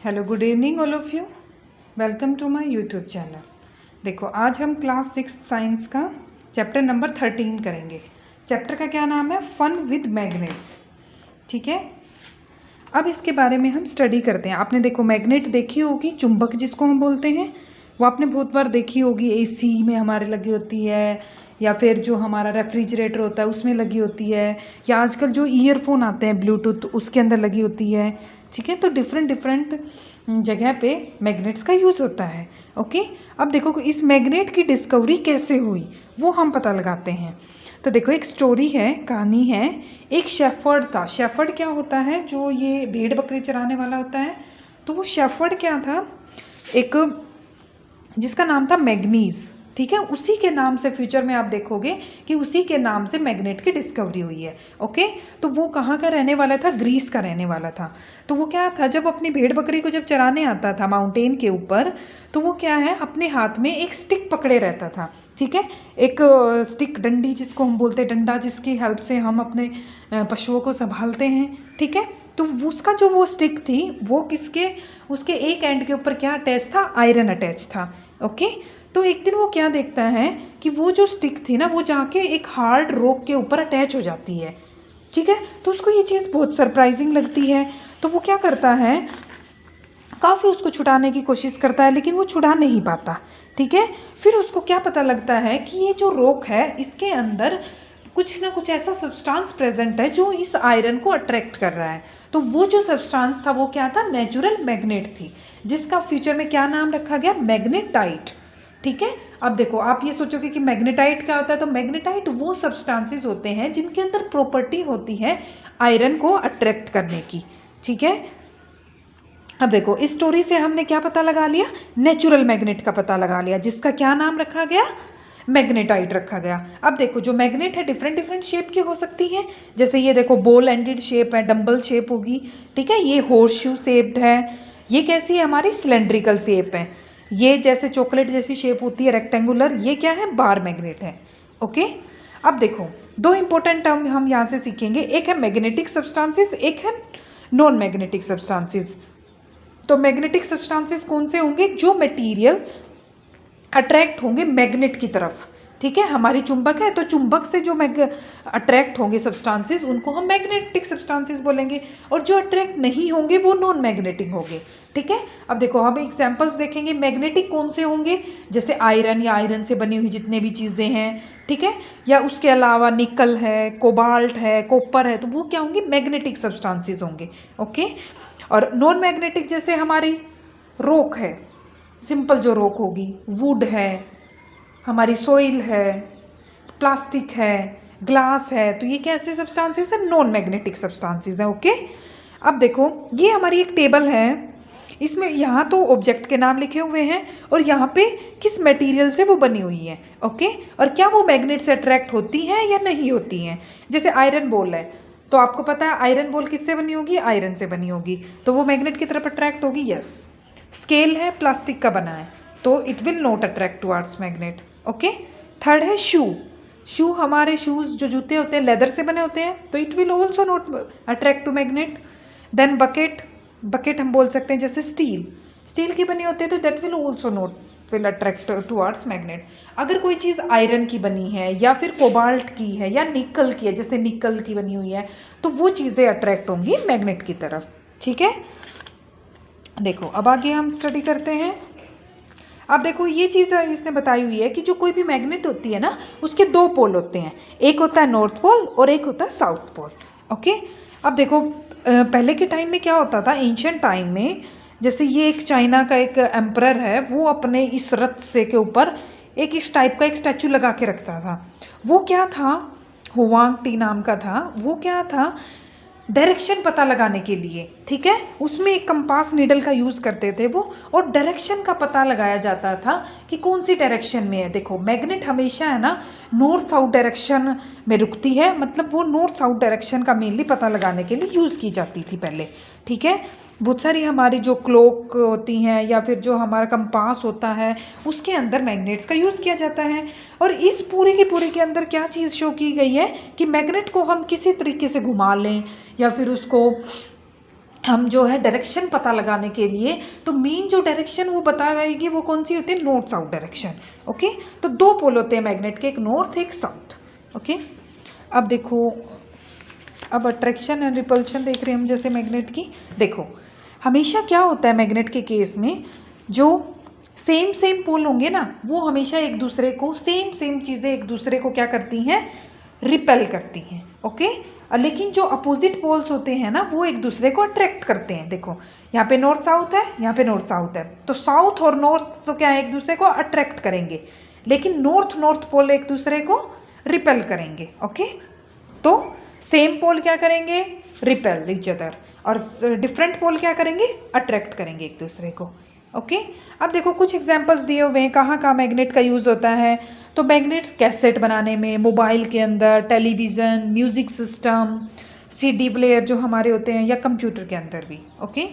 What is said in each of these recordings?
Hello, good evening all of you. Welcome to my YouTube channel. देखो, आज हम class 6 science का chapter number 13 करेंगे। चैप्टर का क्या नाम है? Fun with magnets. ठीक है, अब इसके बारे में हम स्टडी करते हैं। आपने देखो मैग्नेट देखी होगी, चुंबक जिसको हम बोलते हैं, वो आपने बहुत बार देखी होगी। एसी में हमारे लगी होती है, या फिर जो हमारा रेफ्रिजरेटर होता है उसमें लगी होती है, या आजकल जो ईयरफोन आते हैं ब्लूटूथ उसके अंदर लगी होती है। ठीक है, तो डिफरेंट डिफरेंट जगह पे मैग्नेट्स का यूज़ होता है। ओके, अब देखो इस मैग्नेट की डिस्कवरी कैसे हुई वो हम पता लगाते हैं। तो देखो, एक स्टोरी है, कहानी है। एक शेफर्ड था। शेफर्ड क्या होता है? जो ये भेड़ बकरी चराने वाला होता है। तो वो शेफर्ड क्या था? एक जिसका नाम था मैग्नीज। ठीक है, उसी के नाम से फ्यूचर में आप देखोगे कि उसी के नाम से मैग्नेट की डिस्कवरी हुई है। ओके, तो वो कहाँ का रहने वाला था? ग्रीस का रहने वाला था। तो वो क्या था, जब अपनी भेड़ बकरी को जब चराने आता था माउंटेन के ऊपर, तो वो क्या है, अपने हाथ में एक स्टिक पकड़े रहता था। ठीक है, एक स्टिक, डंडी जिसको हम बोलते हैं, डंडा जिसकी हेल्प से हम अपने पशुओं को संभालते हैं। ठीक है, तो उसका जो वो स्टिक थी वो किसके, उसके एक एंड के ऊपर क्या अटैच था? आयरन अटैच था। ओके, तो एक दिन वो क्या देखता है कि वो जो स्टिक थी ना, वो जाके एक हार्ड रॉक के ऊपर अटैच हो जाती है। ठीक है, तो उसको ये चीज़ बहुत सरप्राइजिंग लगती है। तो वो क्या करता है, काफ़ी उसको छुड़ाने की कोशिश करता है, लेकिन वो छुड़ा नहीं पाता। ठीक है, फिर उसको क्या पता लगता है कि ये जो रॉक है इसके अंदर कुछ ना कुछ ऐसा सब्सटेंस प्रेजेंट है जो इस आयरन को अट्रैक्ट कर रहा है। तो वो जो सब्सटेंस था वो क्या था? नेचुरल मैग्नेट थी, जिसका फ्यूचर में क्या नाम रखा गया? मैग्नेटाइट। ठीक है, अब देखो, आप ये सोचोगे कि मैग्नेटाइट क्या होता है। तो मैग्नेटाइट वो सब्सटेंसेस होते हैं जिनके अंदर प्रॉपर्टी होती है आयरन को अट्रैक्ट करने की। ठीक है, अब देखो, इस स्टोरी से हमने क्या पता लगा लिया? नेचुरल मैग्नेट का पता लगा लिया, जिसका क्या नाम रखा गया? मैग्नेटाइट रखा गया। अब देखो, जो मैग्नेट है डिफरेंट डिफरेंट शेप की हो सकती है। जैसे ये देखो, बॉल एंडेड शेप है, डंबल शेप होगी। ठीक है, ये हॉर्स शू शेप्ड है। ये कैसी है? हमारी सिलेंड्रिकल शेप है। ये जैसे चॉकलेट जैसी शेप होती है, रेक्टेंगुलर, ये क्या है? बार मैग्नेट है। ओके, अब देखो, दो इंपॉर्टेंट टर्म हम यहाँ से सीखेंगे। एक है मैग्नेटिक सब्सटेंसेस, एक है नॉन मैग्नेटिक सब्सटेंसेस। तो मैग्नेटिक सब्सटेंसेस कौन से होंगे? जो मटेरियल अट्रैक्ट होंगे मैग्नेट की तरफ। ठीक है, हमारी चुंबक है, तो चुंबक से जो अट्रैक्ट होंगे सब्सटेंसेस उनको हम मैग्नेटिक सब्सटेंसेस बोलेंगे, और जो अट्रैक्ट नहीं होंगे वो नॉन मैग्नेटिक होंगे। ठीक है, अब देखो, हम एग्जांपल्स देखेंगे। मैग्नेटिक कौन से होंगे? जैसे आयरन, या आयरन से बनी हुई जितने भी चीज़ें हैं। ठीक है, या उसके अलावा निकल है, कोबाल्ट है, कॉपर है, तो वो क्या होंगे? मैग्नेटिक सब्सटेंसेस होंगे। ओके, और नॉन मैग्नेटिक जैसे हमारी रॉक है, सिंपल जो रॉक होगी, वुड है, हमारी सॉइल है, प्लास्टिक है, ग्लास है, तो ये कैसे सब्सटेंसेस है? नॉन मैग्नेटिक सब्सटेंसेस हैं। ओके, अब देखो, ये हमारी एक टेबल है। इसमें यहाँ तो ऑब्जेक्ट के नाम लिखे हुए हैं, और यहाँ पे किस मटेरियल से वो बनी हुई है। ओके, और क्या वो मैग्नेट से अट्रैक्ट होती हैं या नहीं होती हैं। जैसे आयरन बॉल है, तो आपको पता है आयरन बॉल किससे बनी होगी? आयरन से बनी होगी, तो वो मैग्नेट की तरफ अट्रैक्ट होगी। यस। स्केल है, प्लास्टिक का बना है, तो it will not attract towards magnet. Okay, third है शू। शू, हमारे शूज़ जो जूते होते हैं लेदर से बने होते हैं, तो it will also not attract to magnet. Then bucket, bucket हम बोल सकते हैं। जैसे स्टील, स्टील की बनी होती है, तो that will also not will attract towards magnet. अगर कोई चीज़ आयरन की बनी है, या फिर कोबाल्ट की है, या निकल की है, जैसे निकल की बनी हुई है, तो वो चीज़ें अट्रैक्ट होंगी मैग्नेट की तरफ। ठीक है, देखो, अब आगे हम स्टडी करते हैं। अब देखो, ये चीज़ इसने बताई हुई है कि जो कोई भी मैग्नेट होती है ना, उसके दो पोल होते हैं। एक होता है नॉर्थ पोल और एक होता है साउथ पोल। ओके, अब देखो, पहले के टाइम में क्या होता था? एंशिएंट टाइम में, जैसे ये एक चाइना का एक एम्परर है, वो अपने इस रथ से के ऊपर एक इस टाइप का एक स्टैचू लगा के रखता था। वो क्या था? हुआंग टी नाम का था। वो क्या था? डायरेक्शन पता लगाने के लिए। ठीक है, उसमें एक कंपास नीडल का यूज़ करते थे वो, और डायरेक्शन का पता लगाया जाता था कि कौन सी डायरेक्शन में है। देखो, मैग्नेट हमेशा है ना नॉर्थ साउथ डायरेक्शन में रुकती है, मतलब वो नॉर्थ साउथ डायरेक्शन का मेनली पता लगाने के लिए यूज़ की जाती थी पहले। ठीक है, बहुत सारी हमारी जो क्लॉक होती हैं, या फिर जो हमारा कंपास होता है, उसके अंदर मैग्नेट्स का यूज़ किया जाता है। और इस पूरे के अंदर क्या चीज़ शो की गई है कि मैग्नेट को हम किसी तरीके से घुमा लें, या फिर उसको हम जो है डायरेक्शन पता लगाने के लिए, तो मेन जो डायरेक्शन वो बताएगी वो कौन सी होती है, नॉर्थ साउथ डायरेक्शन। ओके, तो दो पोल होते हैं मैग्नेट के, एक नॉर्थ एक साउथ। ओके, अब देखो, अब अट्रैक्शन एंड रिपल्शन देख रहे हैं हम जैसे मैग्नेट की। देखो हमेशा क्या होता है मैग्नेट के केस में, जो सेम पोल होंगे ना वो हमेशा एक दूसरे को, सेम चीज़ें एक दूसरे को क्या करती हैं, रिपेल करती हैं। ओके, लेकिन जो अपोजिट पोल्स होते हैं ना वो एक दूसरे को अट्रैक्ट करते हैं। देखो यहाँ पे नॉर्थ साउथ है, यहाँ पे नॉर्थ साउथ है, तो साउथ और नॉर्थ तो क्या है, एक दूसरे को अट्रैक्ट करेंगे, लेकिन नॉर्थ पोल एक दूसरे को रिपेल करेंगे। ओके, तो सेम पोल क्या करेंगे, रिपेल ईच अदर, और डिफरेंट पोल क्या करेंगे, अट्रैक्ट करेंगे एक दूसरे को। ओके, अब देखो कुछ एग्जांपल्स दिए हुए हैं कहाँ कहाँ मैग्नेट का यूज़ होता है। तो मैग्नेट्स कैसेट बनाने में, मोबाइल के अंदर, television, music system, CD player जो हमारे होते हैं, या कंप्यूटर के अंदर भी। Okay,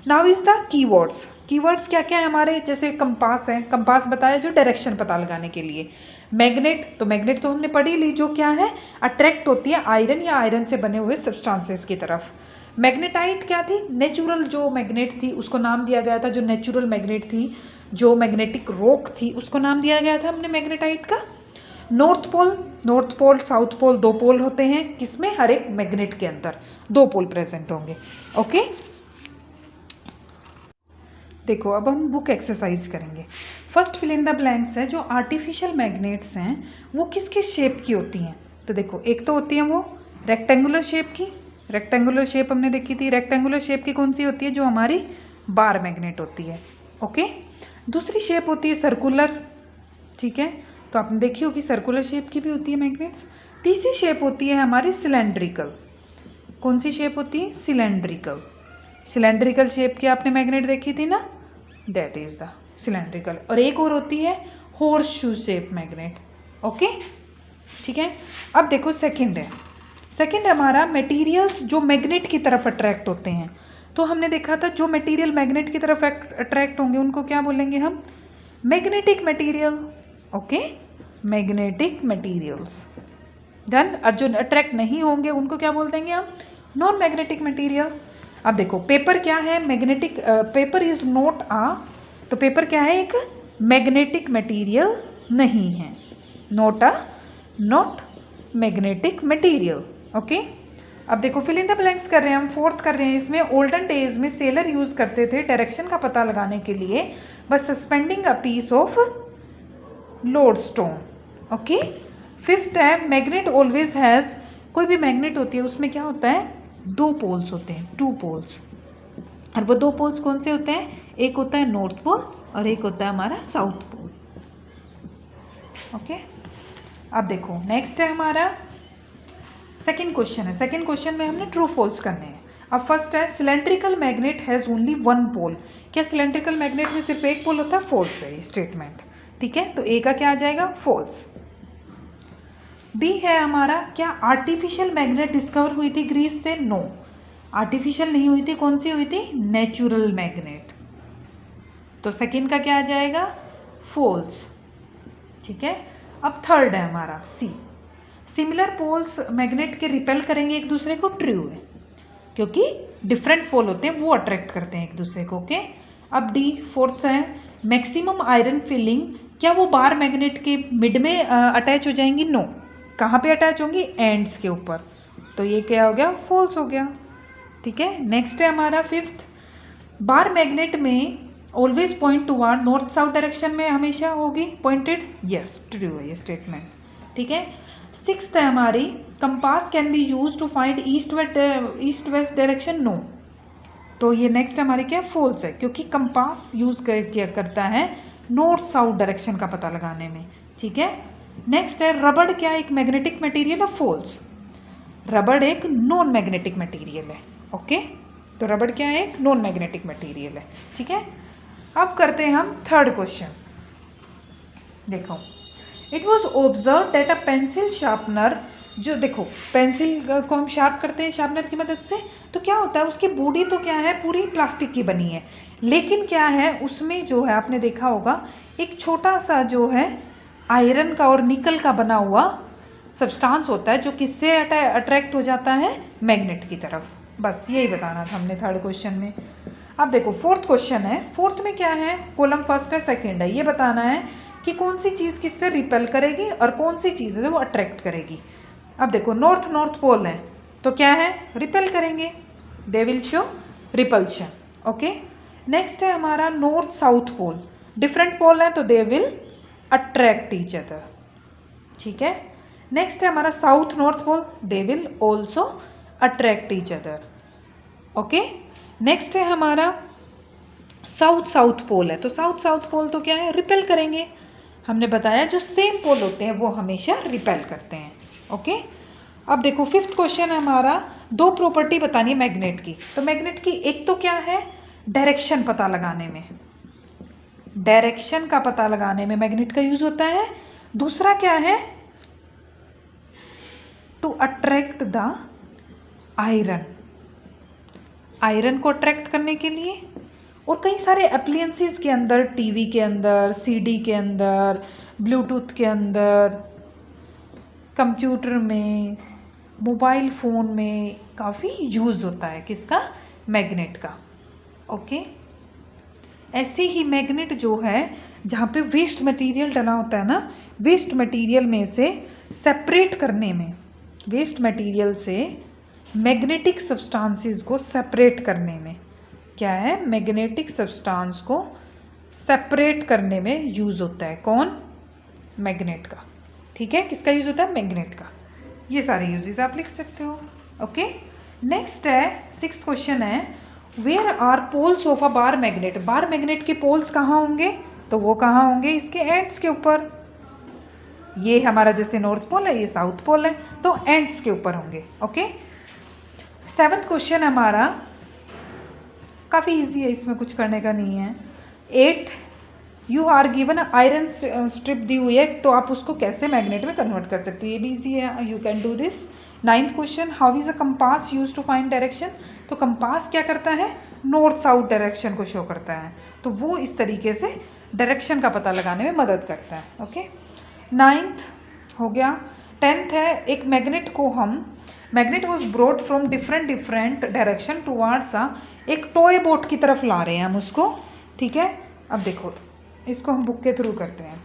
now is the keywords. Keywords क्या क्या है हमारे, जैसे कंपास है, कंपास बताया जो डायरेक्शन पता लगाने के लिए। मैग्नेट, तो मैग्नेट तो हमने पढ़ी ली, जो क्या है, अट्रैक्ट होती है आयरन या आयरन से बने हुए सब्सटेंसेस की तरफ। मैग्नेटाइट क्या थी, नेचुरल जो मैग्नेट थी उसको नाम दिया गया था, जो नेचुरल मैग्नेट थी, जो मैग्नेटिक रॉक थी उसको नाम दिया गया था हमने मैग्नेटाइट का। नॉर्थ पोल साउथ पोल, दो पोल होते हैं किसमें, हर एक मैग्नेट के अंदर दो पोल प्रेजेंट होंगे। ओके, देखो अब हम बुक एक्सरसाइज करेंगे। First fill in the blanks है, जो आर्टिफिशियल मैग्नेट्स हैं वो किस किस शेप की होती हैं। तो देखो एक तो होती है वो रेक्टेंगुलर शेप की, रेक्टेंगुलर शेप हमने देखी थी, रेक्टेंगुलर शेप की कौन सी होती है, जो हमारी बार मैग्नेट होती है। ओके, दूसरी शेप होती है सर्कुलर, ठीक है, तो आपने देखी होगी सर्कुलर शेप की भी होती है मैग्नेट्स। तीसरी शेप होती है हमारी सिलेंड्रिकल, कौन सी शेप होती है, सिलेंड्रिकल, सिलेंड्रिकल शेप की आपने मैग्नेट देखी थी ना, दैट इज द सिलेंड्रिकल। और एक और होती है horse shoe shape magnet. Okay, ठीक है, अब देखो सेकंड है, सेकंड हमारा मटेरियल्स जो मैग्नेट की तरफ अट्रैक्ट होते हैं। तो हमने देखा था जो मटेरियल मैग्नेट की तरफ अट्रैक्ट होंगे उनको क्या बोलेंगे हम, magnetic material. Okay, magnetic materials done. और जो अट्रैक्ट नहीं होंगे उनको क्या बोल देंगे हम, नॉन मैग्नेटिक मटेरियल। अब देखो पेपर क्या है, मैग्नेटिक, पेपर इज नॉट तो पेपर क्या है, एक मैग्नेटिक मटेरियल नहीं है, नॉट मैग्नेटिक मटेरियल। ओके, अब देखो फिल इन द ब्लैंक्स कर रहे हैं हम, फोर्थ कर रहे हैं इसमें। ओल्डन डेज में सेलर यूज़ करते थे डायरेक्शन का पता लगाने के लिए बस suspending a piece of lodestone. Okay, fifth है मैग्नेट ऑलवेज हैज़, कोई भी मैग्नेट होती है उसमें क्या होता है, दो पोल्स होते हैं, टू पोल्स, और वो दो पोल्स कौन से होते हैं, एक होता है नॉर्थ पोल और एक होता है हमारा साउथ पोल। ओके, अब देखो नेक्स्ट है हमारा सेकंड क्वेश्चन है, सेकंड क्वेश्चन में हमने ट्रू फॉल्स करने हैं। अब फर्स्ट है cylindrical magnet has only one pole, क्या सिलेंड्रिकल मैग्नेट में सिर्फ एक पोल होता है, फॉल्स है ये स्टेटमेंट, ठीक है, तो ए का क्या आ जाएगा, फॉल्स। बी है हमारा, क्या आर्टिफिशियल मैग्नेट डिस्कवर हुई थी ग्रीस से, नो, आर्टिफिशियल नहीं हुई थी, कौन सी हुई थी, नेचुरल मैग्नेट, तो सेकंड का क्या आ जाएगा, फॉल्स, ठीक है। अब थर्ड है हमारा सी, सिमिलर पोल्स मैग्नेट के रिपेल करेंगे एक दूसरे को, ट्रू है, क्योंकि डिफरेंट पोल होते हैं वो अट्रैक्ट करते हैं एक दूसरे को। ओके, अब डी फोर्थ है, मैक्सिमम आयरन फिलिंग, क्या वो बार मैग्नेट के मिड में अटैच हो जाएंगी, नो, कहाँ पे अटैच होंगी, एंड्स के ऊपर, तो ये क्या हो गया, फॉल्स हो गया, ठीक है। नेक्स्ट है हमारा फिफ्थ, बार मैग्नेट में always point toward north south direction में हमेशा होगी पॉइंटेड, यस, ट्रू है ये स्टेटमेंट, ठीक है। सिक्स्थ है हमारी, compass can be use to find east west direction, no, तो ये नेक्स्ट हमारे क्या, फॉल्स है, क्योंकि कंपास यूज क्या करता है, नॉर्थ साउथ डायरेक्शन का पता लगाने में, ठीक है। नेक्स्ट है रबड़, क्या एक मैग्नेटिक मटेरियल है, फॉल्स, रबड़ एक नॉन मैग्नेटिक मटेरियल है। ओके, तो रबड़ क्या है, एक नॉन मैग्नेटिक मटेरियल है, ठीक है। अब करते हैं हम थर्ड क्वेश्चन, देखो, it was observe that a pencil sharpener, जो देखो पेंसिल को हम शार्प करते हैं शार्पनर की मदद से, तो क्या होता है उसकी बॉडी तो क्या है, पूरी प्लास्टिक की बनी है, लेकिन क्या है उसमें जो है आपने देखा होगा एक छोटा सा जो है आयरन का और निकल का बना हुआ सब्सटेंस होता है, जो किससे अट्रैक्ट हो जाता है, मैग्नेट की तरफ। बस यही बताना था हमने थर्ड क्वेश्चन में। अब देखो फोर्थ क्वेश्चन है। फोर्थ में क्या है, कॉलम फर्स्ट है सेकंड है, ये बताना है कि कौन सी चीज़ किससे रिपेल करेगी और कौन सी चीज़ है वो अट्रैक्ट करेगी। अब देखो नॉर्थ पोल है तो क्या है, रिपेल करेंगे, they will show repulsion. Okay, next है हमारा north south pole, different pole है तो they will attract each other. ठीक है, नेक्स्ट है हमारा south north pole, they will also attract each other. Okay, next है हमारा साउथ पोल है तो साउथ पोल तो क्या है, रिपेल करेंगे। हमने बताया जो सेम पोल होते हैं वो हमेशा रिपेल करते हैं। ओके, अब देखो फिफ्थ क्वेश्चन है हमारा, दो प्रॉपर्टी बतानी है मैग्नेट की। तो मैग्नेट की एक तो क्या है, डायरेक्शन पता लगाने में, डायरेक्शन का पता लगाने में मैग्नेट का यूज होता है। दूसरा क्या है, to attract the iron, iron को अट्रैक्ट करने के लिए। और कई सारे एप्लियंसेस के अंदर, टीवी के अंदर, सीडी के अंदर, ब्लूटूथ के अंदर, कंप्यूटर में, मोबाइल फ़ोन में काफ़ी यूज़ होता है किसका, मैग्नेट का। ओके, ऐसे ही मैग्नेट जो है जहाँ पे वेस्ट मटेरियल डला होता है ना, वेस्ट मटेरियल में से सेपरेट करने में, वेस्ट मटेरियल से मैग्नेटिक सब्सटेंसेस को सेपरेट करने में, क्या है, मैग्नेटिक सब्सटेंस को सेपरेट करने में यूज़ होता है कौन, मैग्नेट का। ठीक है, किसका यूज़ होता है, मैग्नेट का। ये सारे यूजेस आप लिख सकते हो। ओके, नेक्स्ट है सिक्स्थ क्वेश्चन है, where are poles of a bar magnet. Bar magnet के पोल्स कहाँ होंगे, तो वो कहाँ होंगे, इसके एंड्स के ऊपर। ये हमारा जैसे नॉर्थ पोल है, ये साउथ पोल है, तो एंड्स के ऊपर होंगे। ओके, सेवन्थ क्वेश्चन हमारा काफ़ी इजी है, इसमें कुछ करने का नहीं है। Eighth, you are given iron strip दी हुई है तो आप उसको कैसे मैग्नेट में कन्वर्ट कर सकते हो, ये भी इजी है, you can do this. Ninth question, how is a compass use to find direction. तो कंपास क्या करता है, नॉर्थ साउथ डायरेक्शन को शो करता है, तो वो इस तरीके से डायरेक्शन का पता लगाने में मदद करता है। ओके, नाइन्थ हो गया। टेंथ है, एक मैग्नेट को हम, magnet was broad from different direction towards एक टॉय बोट की तरफ ला रहे हैं हम उसको। ठीक है, अब देखो इसको हम बुक के थ्रू करते हैं,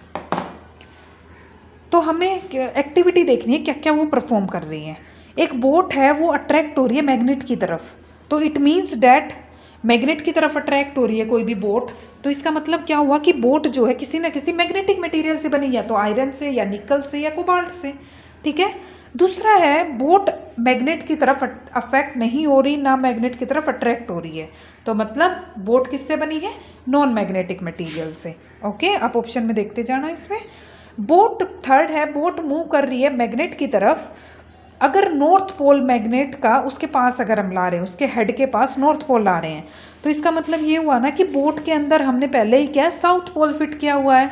तो हमें एक्टिविटी देखनी है क्या क्या वो परफॉर्म कर रही है। एक बोट है वो अट्रैक्ट हो रही है मैग्नेट की तरफ, तो इट मीन्स डैट मैग्नेट की तरफ अट्रैक्ट हो रही है कोई भी बोट, तो इसका मतलब क्या हुआ कि बोट जो है किसी न किसी मैग्नेटिक मटेरियल से बनी, या तो आयरन से या निकल से या कोबाल्ट से। ठीक है, दूसरा है बोट मैग्नेट की तरफ अफेक्ट नहीं हो रही, ना मैग्नेट की तरफ अट्रैक्ट हो रही है, तो मतलब बोट किससे बनी है, नॉन मैग्नेटिक मटेरियल से। ओके, आप ऑप्शन में देखते जाना इसमें। बोट थर्ड है, बोट मूव कर रही है मैग्नेट की तरफ, अगर नॉर्थ पोल मैग्नेट का उसके पास अगर हम ला रहे हैं, उसके हेड के पास नॉर्थ पोल ला रहे हैं, तो इसका मतलब ये हुआ ना कि बोट के अंदर हमने पहले ही क्या है, साउथ पोल फिट किया हुआ है,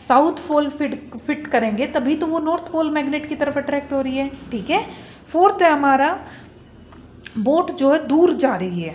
साउथ पोल फिट करेंगे तभी तो वो नॉर्थ पोल मैग्नेट की तरफ अट्रैक्ट हो रही है। ठीक है, फोर्थ है हमारा, बोट जो है दूर जा रही है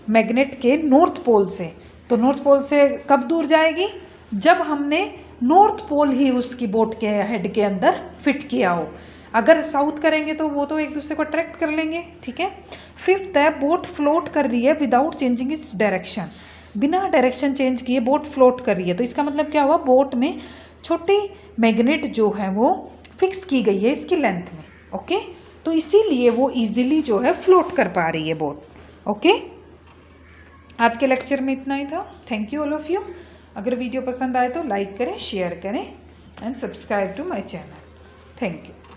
मैग्नेट के नॉर्थ पोल से, तो नॉर्थ पोल से कब दूर जाएगी, जब हमने नॉर्थ पोल ही उसकी बोट के हेड के अंदर फिट किया हो। अगर साउथ करेंगे तो वो तो एक दूसरे को अट्रैक्ट कर लेंगे। ठीक है, फिफ्थ है, बोट फ्लोट कर रही है विदाउट चेंजिंग इट्स डायरेक्शन, बिना डायरेक्शन चेंज किए बोट फ्लोट कर रही है, तो इसका मतलब क्या हुआ, बोट में छोटी मैग्नेट जो है वो फिक्स की गई है इसकी लेंथ में। ओके, तो इसीलिए वो इजीली जो है फ्लोट कर पा रही है बोट। ओके, आज के लेक्चर में इतना ही था। Thank you all of you. अगर वीडियो पसंद आए तो लाइक करें, शेयर करें and subscribe to my channel. Thank you.